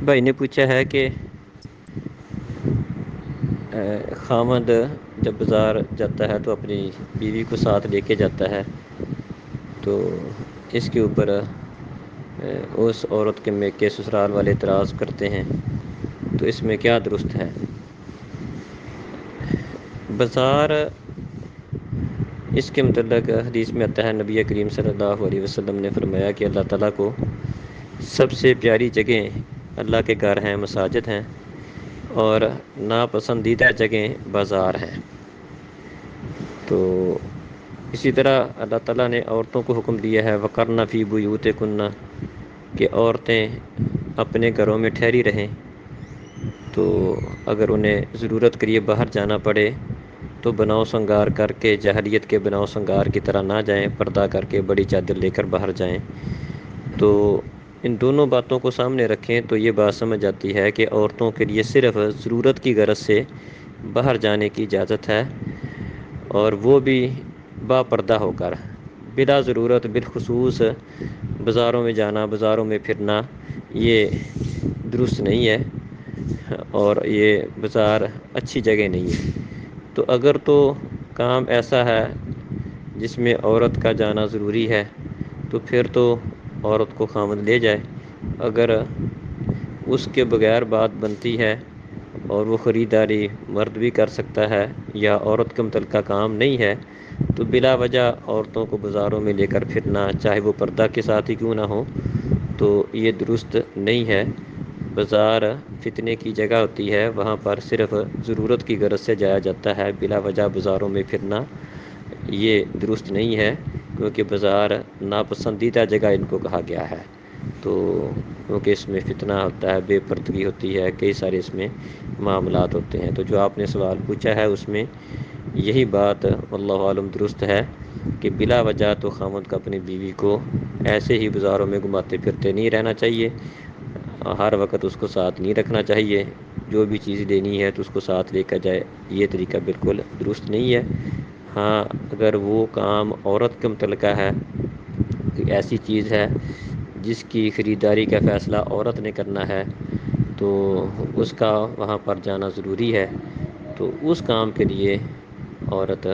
بھائی نے پوچھا ہے کہ خامد جب بازار جاتا ہے تو اپنی بیوی کو ساتھ لے کے جاتا ہے، تو اس کے اوپر اس عورت کے سسرال والے اعتراض کرتے ہیں، تو اس میں کیا درست ہے؟ بازار، اس کے متعلق حدیث میں آتا ہے، نبی کریم صلی اللہ علیہ وسلم نے فرمایا کہ اللہ تعالیٰ کو سب سے پیاری جگہیں اللہ کے گھر ہیں، مساجد ہیں، اور ناپسندیدہ جگہیں بازار ہیں۔ تو اسی طرح اللہ تعالیٰ نے عورتوں کو حکم دیا ہے وَقَرْنَ فِي بُيُوتِكُنَّ، کہ عورتیں اپنے گھروں میں ٹھہری رہیں، تو اگر انہیں ضرورت کے لیے باہر جانا پڑے تو بناؤ سنگار کر کے، جاہلیت کے بناؤ سنگار کی طرح نہ جائیں، پردہ کر کے بڑی چادر لے کر باہر جائیں۔ تو ان دونوں باتوں کو سامنے رکھیں تو یہ بات سمجھ آتی ہے کہ عورتوں کے لیے صرف ضرورت کی غرض سے باہر جانے کی اجازت ہے، اور وہ بھی با پردہ ہو کر، بلا ضرورت بالخصوص بازاروں میں جانا، بازاروں میں پھرنا یہ درست نہیں ہے، اور یہ بازار اچھی جگہ نہیں ہے۔ تو اگر تو کام ایسا ہے جس میں عورت کا جانا ضروری ہے تو پھر تو عورت کو خاوند لے جائے۔ اگر اس کے بغیر بات بنتی ہے اور وہ خریداری مرد بھی کر سکتا ہے یا عورت کا متعلقہ کام نہیں ہے، تو بلا وجہ عورتوں کو بازاروں میں لے کر پھرنا، چاہے وہ پردہ کے ساتھ ہی کیوں نہ ہو، تو یہ درست نہیں ہے۔ بازار فتنے کی جگہ ہوتی ہے، وہاں پر صرف ضرورت کی غرض سے جایا جاتا ہے، بلا وجہ بازاروں میں پھرنا یہ درست نہیں ہے، کیونکہ بازار ناپسندیدہ جگہ ان کو کہا گیا ہے۔ تو کیونکہ اس میں فتنہ ہوتا ہے، بے پردگی ہوتی ہے، کئی سارے اس میں معاملات ہوتے ہیں۔ تو جو آپ نے سوال پوچھا ہے اس میں یہی بات واللہ عالم درست ہے کہ بلا وجہ تو خاوند کو اپنی بیوی کو ایسے ہی بازاروں میں گھماتے پھرتے نہیں رہنا چاہیے، ہر وقت اس کو ساتھ نہیں رکھنا چاہیے، جو بھی چیز لینی ہے تو اس کو ساتھ لے کر جائے، یہ طریقہ بالکل درست نہیں ہے۔ ہاں، اگر وہ کام عورت کے متعلقہ ہے، ایسی چیز ہے جس کی خریداری کا فیصلہ عورت نے کرنا ہے، تو اس کا وہاں پر جانا ضروری ہے، تو اس کام کے لیے عورت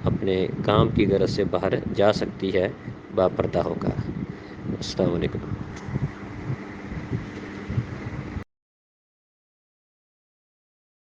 اپنے کام کی غرض سے باہر جا سکتی ہے با پردہ ہو کر۔ السلام علیکم۔